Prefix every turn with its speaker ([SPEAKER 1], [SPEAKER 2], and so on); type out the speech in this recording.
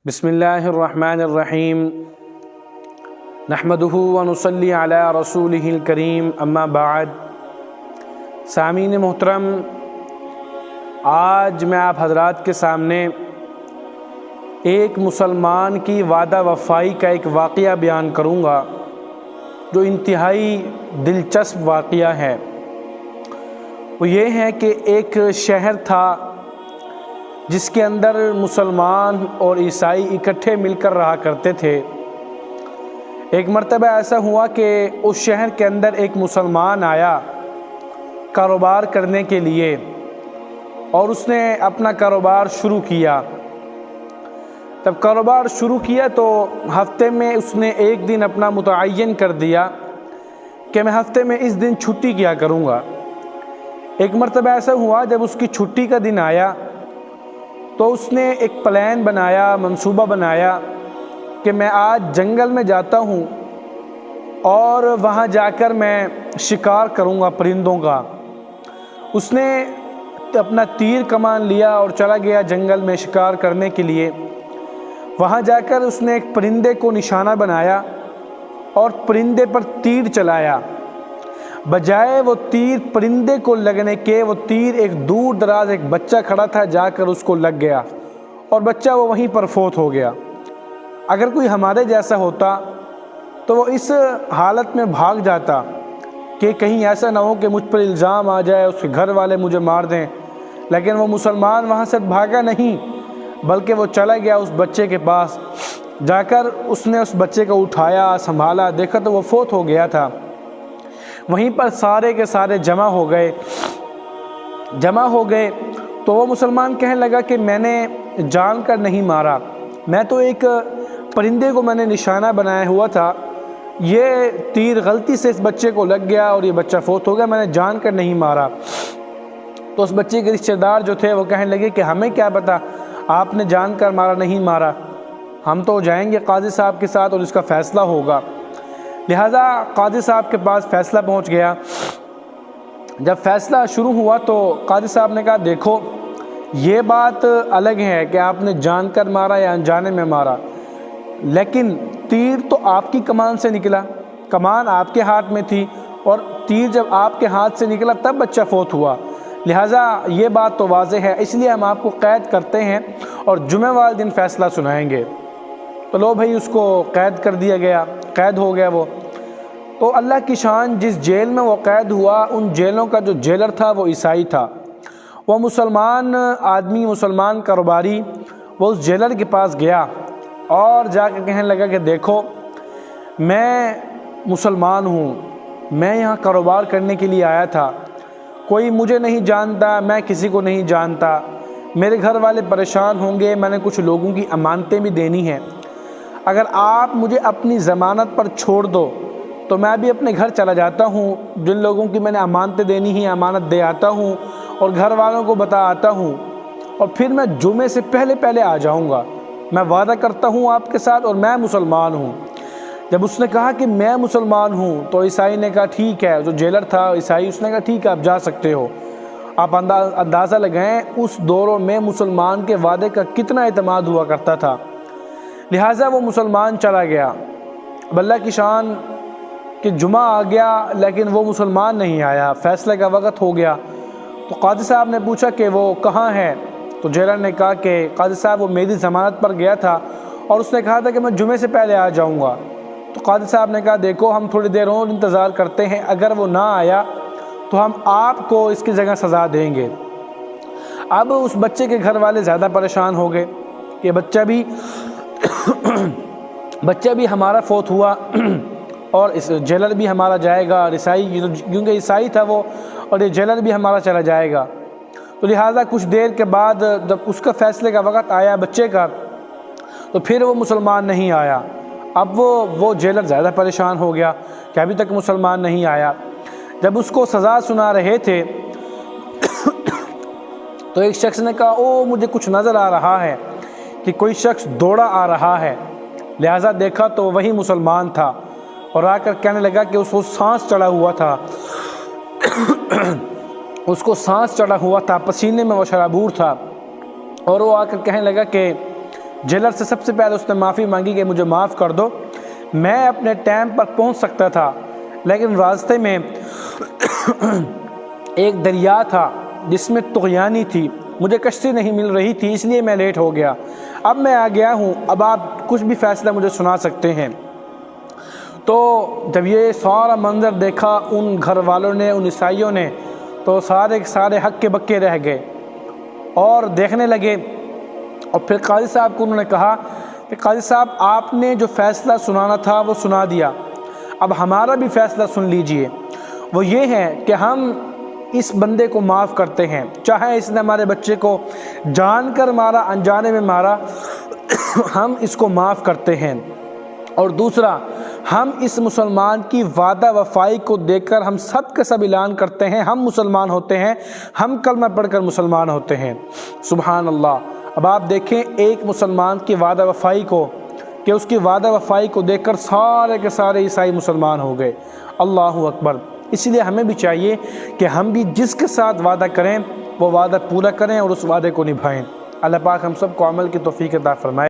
[SPEAKER 1] بسم اللہ الرحمن الرحیم نحمدہ ونصلی علی رسولہ الکریم اما بعد۔ سامعین محترم، آج میں آپ حضرات کے سامنے ایک مسلمان کی وعدہ وفائی کا ایک واقعہ بیان کروں گا جو انتہائی دلچسپ واقعہ ہے۔ وہ یہ ہے کہ ایک شہر تھا جس کے اندر مسلمان اور عیسائی اکٹھے مل کر رہا کرتے تھے۔ ایک مرتبہ ایسا ہوا کہ اس شہر کے اندر ایک مسلمان آیا کاروبار کرنے کے لیے، اور اس نے اپنا کاروبار شروع کیا۔ جب کاروبار شروع کیا تو ہفتے میں اس نے ایک دن اپنا متعین کر دیا کہ میں ہفتے میں اس دن چھٹی کیا کروں گا۔ ایک مرتبہ ایسا ہوا جب اس کی چھٹی کا دن آیا تو اس نے ایک پلان بنایا، منصوبہ بنایا کہ میں آج جنگل میں جاتا ہوں اور وہاں جا کر میں شکار کروں گا پرندوں کا۔ اس نے اپنا تیر کمان لیا اور چلا گیا جنگل میں شکار کرنے کے لیے۔ وہاں جا کر اس نے ایک پرندے کو نشانہ بنایا اور پرندے پر تیر چلایا۔ بجائے وہ تیر پرندے کو لگنے کے، وہ تیر ایک دور دراز ایک بچہ کھڑا تھا جا کر اس کو لگ گیا اور بچہ وہ وہیں پر فوت ہو گیا۔ اگر کوئی ہمارے جیسا ہوتا تو وہ اس حالت میں بھاگ جاتا کہ کہیں ایسا نہ ہو کہ مجھ پر الزام آ جائے، اس کے گھر والے مجھے مار دیں، لیکن وہ مسلمان وہاں سے بھاگا نہیں، بلکہ وہ چلا گیا اس بچے کے پاس۔ جا کر اس نے اس بچے کو اٹھایا، سنبھالا، دیکھا تو وہ فوت ہو گیا تھا۔ وہیں پر سارے کے سارے جمع ہو گئے تو وہ مسلمان کہنے لگا کہ میں نے جان کر نہیں مارا، میں تو ایک پرندے کو میں نے نشانہ بنایا ہوا تھا، یہ تیر غلطی سے اس بچے کو لگ گیا اور یہ بچہ فوت ہو گیا، میں نے جان کر نہیں مارا۔ تو اس بچے کے رشتہ دار جو تھے وہ کہنے لگے کہ ہمیں کیا پتہ آپ نے جان کر مارا نہیں مارا، ہم تو جائیں گے قاضی صاحب کے ساتھ اور اس کا فیصلہ ہوگا۔ لہٰذا قاضی صاحب کے پاس فیصلہ پہنچ گیا۔ جب فیصلہ شروع ہوا تو قاضی صاحب نے کہا دیکھو یہ بات الگ ہے کہ آپ نے جان کر مارا یا انجانے میں مارا، لیکن تیر تو آپ کی کمان سے نکلا، کمان آپ کے ہاتھ میں تھی، اور تیر جب آپ کے ہاتھ سے نکلا تب بچہ فوت ہوا، لہٰذا یہ بات تو واضح ہے، اس لیے ہم آپ کو قید کرتے ہیں اور جمعہ والے دن فیصلہ سنائیں گے۔ تو لو بھائی اس کو قید کر دیا گیا، قید ہو گیا وہ۔ تو اللہ کی شان، جس جیل میں وہ قید ہوا ان جیلوں کا جو جیلر تھا وہ عیسائی تھا۔ وہ مسلمان آدمی، مسلمان کاروباری، وہ اس جیلر کے پاس گیا اور جا کے کہنے لگا کہ دیکھو میں مسلمان ہوں، میں یہاں کاروبار کرنے کے لیے آیا تھا، کوئی مجھے نہیں جانتا، میں کسی کو نہیں جانتا، میرے گھر والے پریشان ہوں گے، میں نے کچھ لوگوں کی امانتیں بھی دینی ہیں، اگر آپ مجھے اپنی ضمانت پر چھوڑ دو تو میں بھی اپنے گھر چلا جاتا ہوں، جن لوگوں کی میں نے امانتیں دینی ہیں امانت دے آتا ہوں اور گھر والوں کو بتا آتا ہوں، اور پھر میں جمعے سے پہلے آ جاؤں گا، میں وعدہ کرتا ہوں آپ کے ساتھ، اور میں مسلمان ہوں۔ جب اس نے کہا کہ میں مسلمان ہوں تو عیسائی نے کہا ٹھیک ہے، جو جیلر تھا عیسائی، اس نے کہا ٹھیک ہے آپ جا سکتے ہو۔ آپ اندازہ لگائیں اس دوروں میں مسلمان کے وعدے کا کتنا اعتماد ہوا کرتا تھا، لہٰذا وہ مسلمان چلا گیا۔ اب اللہ کی شان کہ جمعہ آ گیا لیکن وہ مسلمان نہیں آیا، فیصلے کا وقت ہو گیا۔ تو قاضی صاحب نے پوچھا کہ وہ کہاں ہے؟ تو جیلر نے کہا کہ قاضی صاحب وہ میری ضمانت پر گیا تھا اور اس نے کہا تھا کہ میں جمعے سے پہلے آ جاؤں گا۔ تو قاضی صاحب نے کہا دیکھو ہم تھوڑی دیر اور انتظار کرتے ہیں، اگر وہ نہ آیا تو ہم آپ کو اس کی جگہ سزا دیں گے۔ اب اس بچے کے گھر والے زیادہ پریشان ہو گئے کہ بچہ بھی ہمارا فوت ہوا اور اس جیلر بھی ہمارا جائے گا، اور عیسائی کیونکہ عیسائی تھا وہ، اور یہ جیلر بھی ہمارا چلا جائے گا۔ تو لہٰذا کچھ دیر کے بعد جب اس کا فیصلے کا وقت آیا بچے کا، تو پھر وہ مسلمان نہیں آیا۔ اب وہ جیلر زیادہ پریشان ہو گیا کہ ابھی تک مسلمان نہیں آیا۔ جب اس کو سزا سنا رہے تھے تو ایک شخص نے کہا او مجھے کچھ نظر آ رہا ہے کہ کوئی شخص دوڑا آ رہا ہے، لہٰذا دیکھا تو وہی مسلمان تھا، اور آ کر کہنے لگا کہ اس کو سانس چڑھا ہوا تھا اس کو سانس چڑھا ہوا تھا، پسینے میں وہ شرابور تھا، اور وہ آ کر کہنے لگا کہ جیلر سے سب سے پہلے اس نے معافی مانگی کہ مجھے معاف کر دو، میں اپنے ٹائم پر پہنچ سکتا تھا، لیکن راستے میں ایک دریا تھا جس میں طغیانی تھی، مجھے کشتی نہیں مل رہی تھی، اس لیے میں لیٹ ہو گیا، اب میں آ گیا ہوں، اب آپ کچھ بھی فیصلہ مجھے سنا سکتے ہیں۔ تو جب یہ سارا منظر دیکھا ان گھر والوں نے، ان عیسائیوں نے، تو سارے کے سارے ہک کے بکے رہ گئے اور دیکھنے لگے۔ اور پھر قاضی صاحب کو انہوں نے کہا کہ قاضی صاحب آپ نے جو فیصلہ سنانا تھا وہ سنا دیا، اب ہمارا بھی فیصلہ سن لیجئے۔ وہ یہ ہے کہ ہم اس بندے کو معاف کرتے ہیں، چاہے اس نے ہمارے بچے کو جان کر مارا، انجانے میں مارا، ہم اس کو معاف کرتے ہیں۔ اور دوسرا، ہم اس مسلمان کی وعدہ وفائی کو دیکھ کر ہم سب کے سب اعلان کرتے ہیں ہم مسلمان ہوتے ہیں، ہم کلمہ پڑھ کر مسلمان ہوتے ہیں۔ سبحان اللہ۔ اب آپ دیکھیں ایک مسلمان کی وعدہ وفائی کو، کہ اس کی وعدہ وفائی کو دیکھ کر سارے کے سارے عیسائی مسلمان ہو گئے۔ اللہ اکبر۔ اس لیے ہمیں بھی چاہیے کہ ہم بھی جس کے ساتھ وعدہ کریں وہ وعدہ پورا کریں اور اس وعدے کو نبھائیں۔ اللہ پاک ہم سب کو عمل کی توفیق عطا فرمائے۔